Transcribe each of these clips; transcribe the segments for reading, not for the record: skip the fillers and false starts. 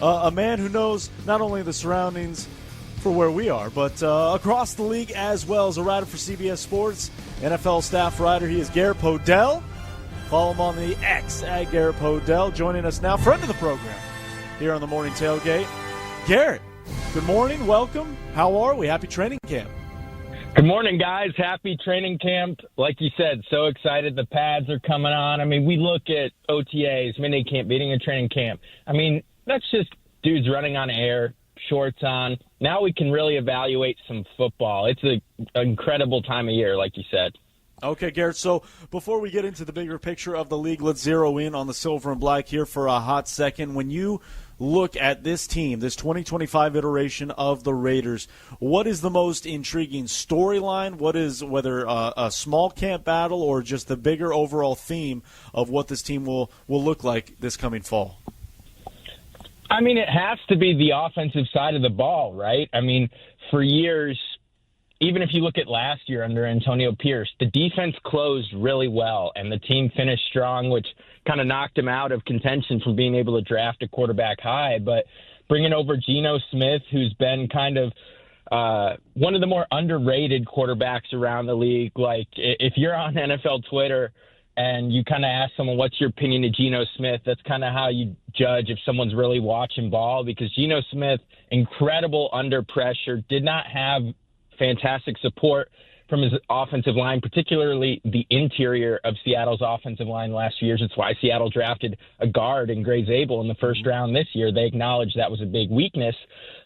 a man who knows not only the surroundings for where we are, but across the league as well as a writer for CBS Sports, NFL staff writer. He is Garrett Podell. Follow him on the X at Garrett Podell. Joining us now, friend of the program here on the Morning Tailgate. Garrett, good morning. Welcome. How are we? Happy training camp. Good morning, guys. Happy training camp. Like you said, so excited. The pads are coming on. I mean, we look at OTAs, mini camp, beating a training camp. I mean, that's just dudes running on air, shorts on. Now we can really evaluate some football. It's an incredible time of year, like you said. Okay, Garrett, so before we get into the bigger picture of the league, let's zero in on the silver and black here for a hot second. When you look at this team, this 2025 iteration of the Raiders, what is the most intriguing storyline? What is, whether a small camp battle or just the bigger overall theme of what this team will look like this coming fall? I mean, it has to be the offensive side of the ball, right? I mean, for years, even if you look at last year under Antonio Pierce, the defense closed really well, and the team finished strong, which kind of knocked him out of contention from being able to draft a quarterback high. But bringing over Geno Smith, who's been kind of one of the more underrated quarterbacks around the league. Like, if you're on NFL Twitter and you kind of ask someone, what's your opinion of Geno Smith, that's kind of how you judge if someone's really watching ball, because Geno Smith, incredible under pressure, did not have fantastic support from his offensive line, particularly the interior of Seattle's offensive line the last few years. It's why Seattle drafted a guard in Gray Zabel in the first round this year. They acknowledged that was a big weakness.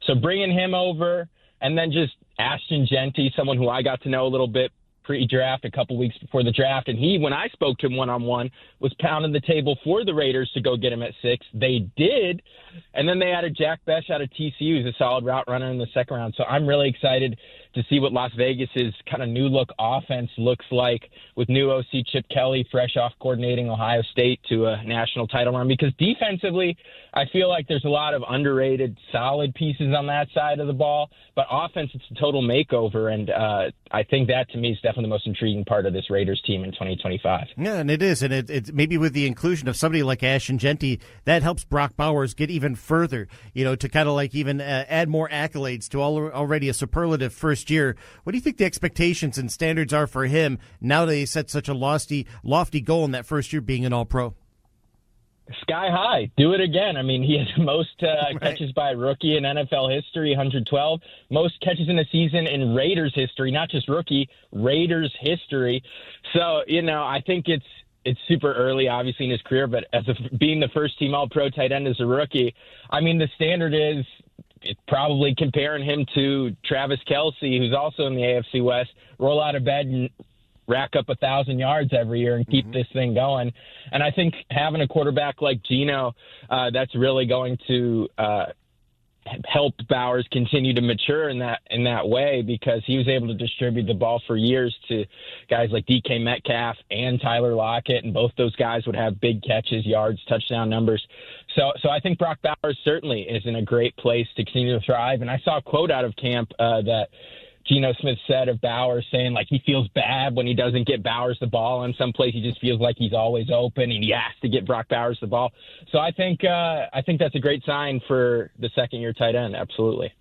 So bringing him over, and then just Ashton Genty, someone who I got to know a little bit pre-draft, a couple weeks before the draft, and he, when I spoke to him one-on-one, was pounding the table for the Raiders to go get him at 6. They did, and then they added Jack Besh out of TCU, who's a solid route runner in the second round. So I'm really excited to see what Las Vegas's kind of new look offense looks like with new OC Chip Kelly, fresh off coordinating Ohio State to a national title run. Because defensively, I feel like there's a lot of underrated, solid pieces on that side of the ball. But offense, it's a total makeover, and I think that to me is definitely the most intriguing part of this Raiders team in 2025. Yeah, and it is, and it's maybe with the inclusion of somebody like Ashton Genty, that helps Brock Bowers get even further, to kind of like even add more accolades to already a superlative first year. What do you think the expectations and standards are for him now that he set such a lofty goal in that first year being an All-Pro? Sky high. Do it again. I mean, he has the most catches by a rookie in NFL history, 112. Most catches in a season in Raiders history, not just rookie, Raiders history. So, I think it's super early, obviously, in his career, but being the first-team All-Pro tight end as a rookie, I mean, the standard is probably comparing him to Travis Kelce, who's also in the AFC West, roll out of bed and rack up 1,000 yards every year and keep this thing going. And I think having a quarterback like Geno, that's really going to help Bowers continue to mature in that way, because he was able to distribute the ball for years to guys like DK Metcalf and Tyler Lockett, and both those guys would have big catches, yards, touchdown numbers. So I think Brock Bowers certainly is in a great place to continue to thrive. And I saw a quote out of camp that Geno Smith said of Bowers, saying like he feels bad when he doesn't get Bowers the ball. In some place he just feels like he's always open and he has to get Brock Bowers the ball. So I think that's a great sign for the second-year tight end. Absolutely.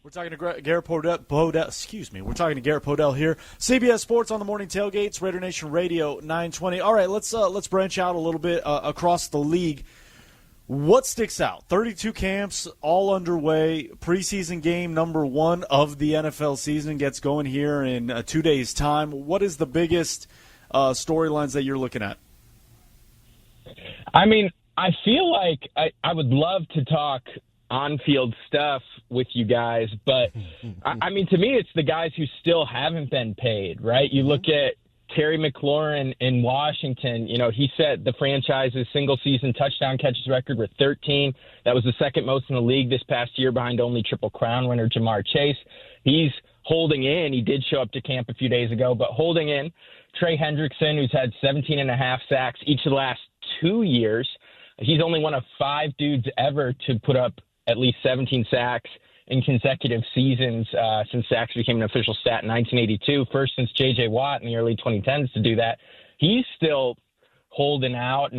We're talking to Garrett Podell. Excuse me. We're talking to Garrett Podell here. CBS Sports on the Morning Tailgates, Raider Nation Radio 920. All right, let's branch out a little bit across the league. What sticks out? 32 camps all underway. Preseason game number 1 of the NFL season gets going here in 2 days' time. What is the biggest storylines that you're looking at? I mean, I feel like I would love to talk on-field stuff with you guys, but I mean, to me, it's the guys who still haven't been paid, right? You look at Terry McLaurin in Washington. He set the franchise's single-season touchdown catches record with 13. That was the second most in the league this past year, behind only Triple Crown winner Jamar Chase. He's holding in. He did show up to camp a few days ago, but holding in. Trey Hendrickson, who's had 17.5 sacks each of the last 2 years. He's only one of 5 dudes ever to put up at least 17 sacks in consecutive seasons since sacks became an official stat in 1982, first since J.J. Watt in the early 2010s to do that. He's still holding out,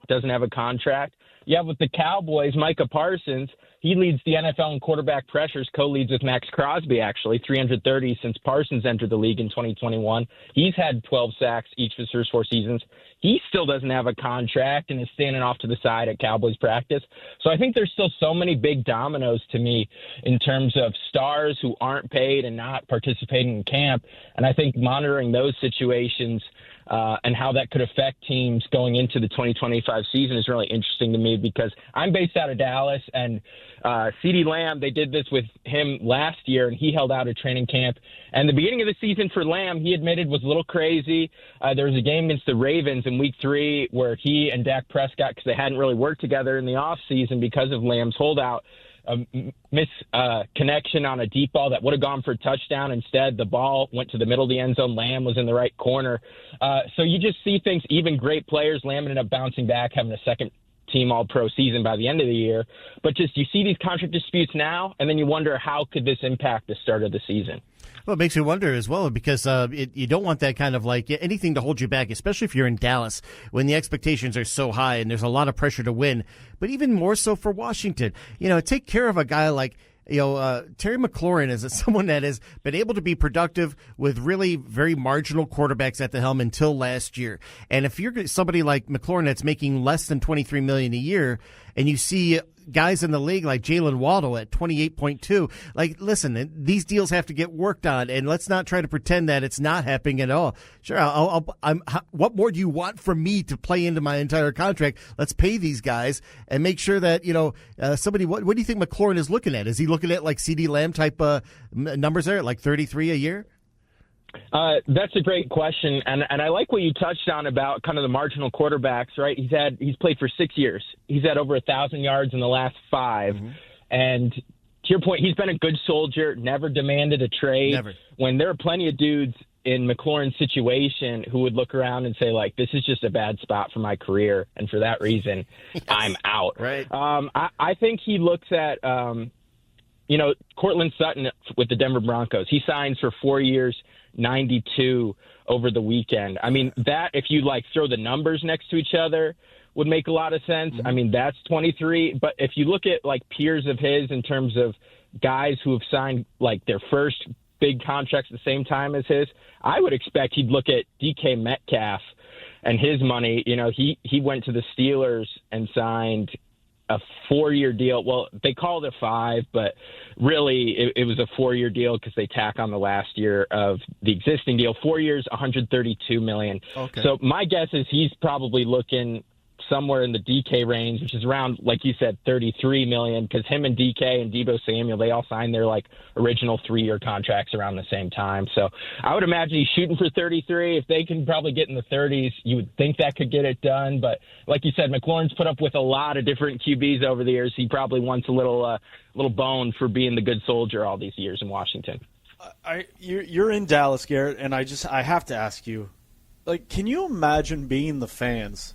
doesn't have a contract. You have with the Cowboys, Micah Parsons. He leads the NFL in quarterback pressures, co-leads with Max Crosby, actually, 330 since Parsons entered the league in 2021. He's had 12 sacks each of his first 4 seasons. He still doesn't have a contract and is standing off to the side at Cowboys practice. So I think there's still so many big dominoes to me in terms of stars who aren't paid and not participating in camp. And I think monitoring those situations and how that could affect teams going into the 2025 season is really interesting to me, because I'm based out of Dallas, and CeeDee Lamb, they did this with him last year, and he held out at training camp. And the beginning of the season for Lamb, he admitted, was a little crazy. There was a game against the Ravens in Week 3 where he and Dak Prescott, because they hadn't really worked together in the offseason because of Lamb's holdout, connection on a deep ball that would have gone for a touchdown. Instead, the ball went to the middle of the end zone. Lamb was in the right corner. So you just see things, even great players, Lamb ended up bouncing back, having a second team all-pro season by the end of the year. But just you see these contract disputes now, and then you wonder how could this impact the start of the season. Well, it makes you wonder as well, because you don't want that kind of anything to hold you back, especially if you're in Dallas when the expectations are so high and there's a lot of pressure to win. But even more so for Washington, take care of a guy like Terry McLaurin is someone that has been able to be productive with really very marginal quarterbacks at the helm until last year. And if you're somebody like McLaurin that's making less than $23 million a year, and you see guys in the league like Jalen Waddle at 28.2, listen, these deals have to get worked on, and let's not try to pretend that it's not happening at all. Sure, what more do you want from me to play into my entire contract? Let's pay these guys and make sure that, somebody, what do you think McLaurin is looking at? Is he looking at CeeDee Lamb type numbers there, like 33 a year? That's a great question, and I like what you touched on about kind of the marginal quarterbacks, right? He's played for 6 years. He's had over 1,000 yards in the last 5, and to your point, he's been a good soldier, never demanded a trade. Never. When there are plenty of dudes in McLaurin's situation who would look around and say, this is just a bad spot for my career, and for that reason, yes, I'm out. Right. I think he looks at Cortland Sutton with the Denver Broncos. He signs for 4 years, 92 over the weekend. I mean, that, if you throw the numbers next to each other, would make a lot of sense. I mean, that's 23. But if you look at peers of his in terms of guys who have signed their first big contracts at the same time as his, I would expect he'd look at DK Metcalf and his money. He went to the Steelers and signed a 4-year deal. Well, they called it 5, but really it was a 4-year deal because they tack on the last year of the existing deal. 4 years, $132 million. Okay. So my guess is he's probably looking somewhere in the DK range, which is around, like you said, $33 million, because him and DK and Deebo Samuel, they all signed their original 3-year contracts around the same time. So I would imagine he's shooting for 33. If they can probably get in the 30s, you would think that could get it done. But like you said, McLaurin's put up with a lot of different QBs over the years. He probably wants a little bone for being the good soldier all these years in Washington. You're in Dallas, Garrett, and I have to ask you, can you imagine being the fans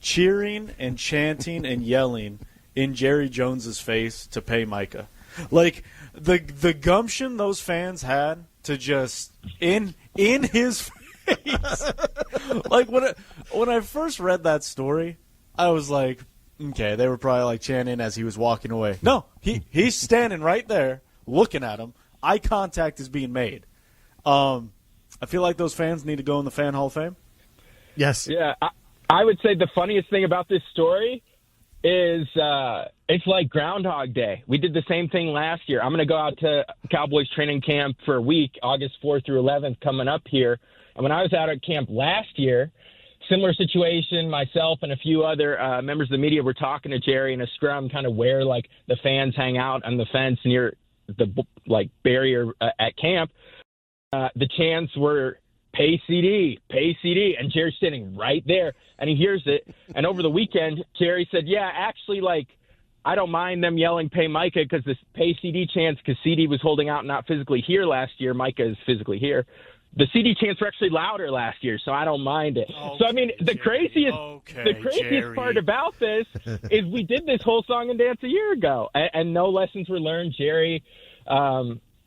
cheering and chanting and yelling in Jerry Jones's face to pay Micah? The gumption those fans had to just in his face. When I first read that story, I was like, okay, they were probably chanting as he was walking away. No, he's standing right there looking at him. Eye contact is being made. I feel like those fans need to go in the Fan Hall of Fame. Yes. Yeah. I would say the funniest thing about this story is it's like Groundhog Day. We did the same thing last year. I'm going to go out to Cowboys training camp for a week, August 4th through 11th, coming up here. And when I was out at camp last year, similar situation, myself and a few other members of the media were talking to Jerry in a scrum, kind of where the fans hang out on the fence near the barrier at camp. The chants were, pay CD, and Jerry's sitting right there, and he hears it. And over the weekend, Jerry said, yeah, actually, I don't mind them yelling pay Micah because this pay CD chants, because CD was holding out not physically here last year. Micah is physically here. The CD chants were actually louder last year, so I don't mind it. Okay, so, I mean, the craziest part about this is we did this whole song and dance a year ago, and no lessons were learned. Jerry,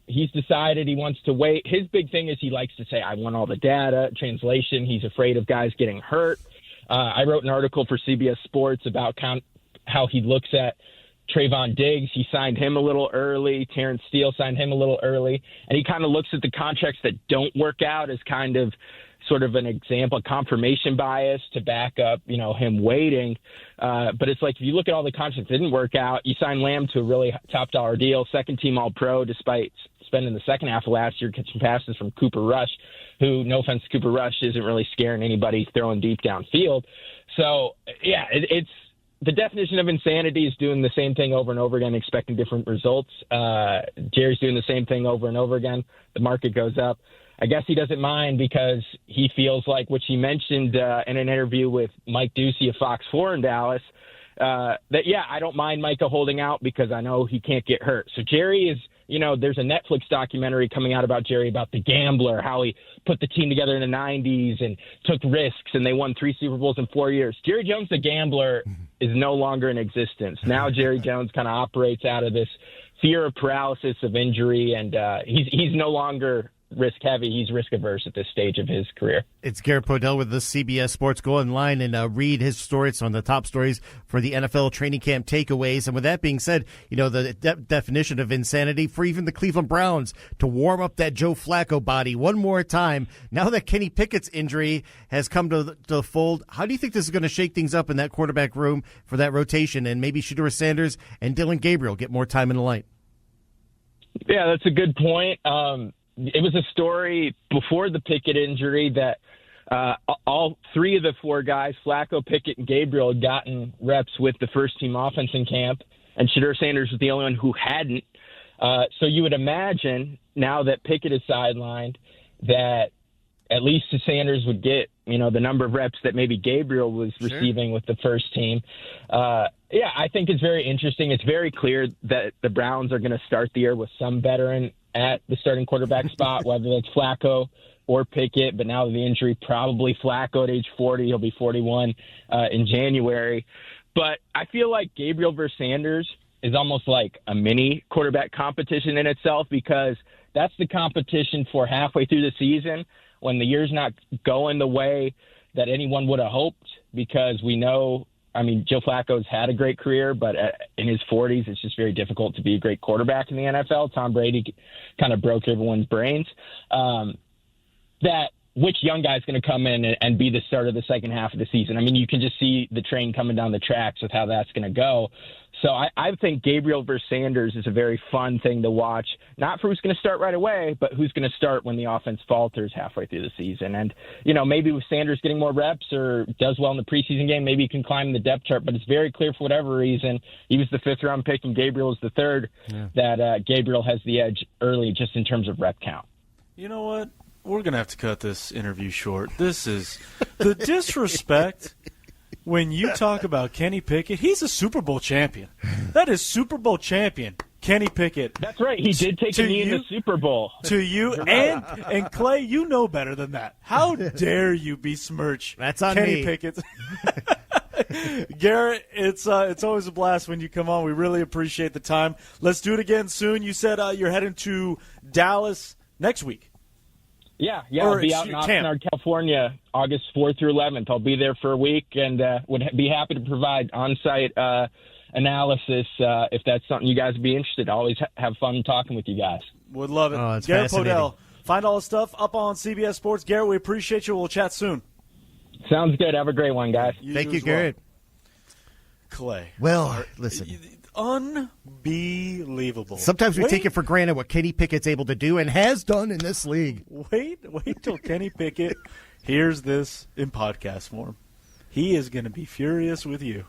he's decided he wants to wait. His big thing is he likes to say, I want all the data. Translation, he's afraid of guys getting hurt. I wrote an article for CBS Sports about how he looks at Trayvon Diggs. He signed him a little early. Terrence Steele signed him a little early. And he kind of looks at the contracts that don't work out as kind of sort of an example, confirmation bias to back up, him waiting. But it's like, if you look at all the contracts that didn't work out, you sign Lamb to a really top dollar deal, second team All-Pro, despite spending the second half of last year catching passes from Cooper Rush, who, no offense to Cooper Rush, isn't really scaring anybody throwing deep downfield. So, yeah, it's the definition of insanity is doing the same thing over and over again, expecting different results. Jerry's doing the same thing over and over again. The market goes up. I guess he doesn't mind because he feels like, which he mentioned in an interview with Mike Ducey of Fox 4 in Dallas, I don't mind Micah holding out because I know he can't get hurt. So Jerry is, there's a Netflix documentary coming out about Jerry, about the gambler, how he put the team together in the 90s and took risks, and they won 3 Super Bowls in 4 years. Jerry Jones, the gambler, is no longer in existence. Now Jerry Jones kind of operates out of this fear of paralysis of injury, and he's no longer risk heavy. He's risk averse at this stage of his career. It's Garrett Podell with the CBS Sports. Go online and read his stories on the top stories for the NFL training camp takeaways. And with that being said, the definition of insanity for even the Cleveland Browns to warm up that Joe Flacco body one more time. Now that Kenny Pickett's injury has come to the fold, how do you think this is going to shake things up in that quarterback room for that rotation, and maybe Shedeur Sanders and Dylan Gabriel get more time in the light? Yeah, that's a good point. It was a story before the Pickett injury that all 3 of the 4 guys, Flacco, Pickett, and Gabriel, had gotten reps with the first-team offense in camp, and Shedeur Sanders was the only one who hadn't. So you would imagine, now that Pickett is sidelined, that at least Sanders would get, the number of reps that maybe Gabriel was receiving with the first team. I think it's very interesting. It's very clear that the Browns are going to start the year with some veteran at the starting quarterback spot, whether that's Flacco or Pickett. But now with the injury, probably Flacco at age 40. He'll be 41 in January. But I feel like Gabriel versus Sanders is almost like a mini quarterback competition in itself, because that's the competition for halfway through the season when the year's not going the way that anyone would have hoped, because we know, Joe Flacco's had a great career, but in his 40s, it's just very difficult to be a great quarterback in the NFL. Tom Brady kind of broke everyone's brains. That which young guy's going to come in and be the start of the second half of the season? You can just see the train coming down the tracks with how that's going to go. So I think Gabriel versus Sanders is a very fun thing to watch, not for who's going to start right away, but who's going to start when the offense falters halfway through the season. And, maybe with Sanders getting more reps or does well in the preseason game, maybe he can climb the depth chart. But it's very clear, for whatever reason, he was the 5th-round pick and Gabriel is the 3rd, that Gabriel has the edge early just in terms of rep count. You know what? We're going to have to cut this interview short. This is the disrespect. When you talk about Kenny Pickett, he's a Super Bowl champion. That is Super Bowl champion Kenny Pickett. That's right. He did take a knee in the Super Bowl. To you and Clay, you know better than that. How dare you besmirch That's on Kenny me. Pickett? Garrett, it's always a blast when you come on. We really appreciate the time. Let's do it again soon. You said you're heading to Dallas next week. Yeah, I'll be out in Oxnard, California, August 4th through 11th. I'll be there for a week and would be happy to provide on-site analysis if that's something you guys would be interested in. I always have fun talking with you guys. Would love it. Oh, it's Garrett fascinating. Podell. Find all the stuff up on CBS Sports. Garrett, we appreciate you. We'll chat soon. Sounds good. Have a great one, guys. Thank you, as well. Garrett. Clay. Well, listen. Unbelievable. Sometimes we take it for granted what Kenny Pickett's able to do and has done in this league. Wait till Kenny Pickett hears this in podcast form. He is going to be furious with you.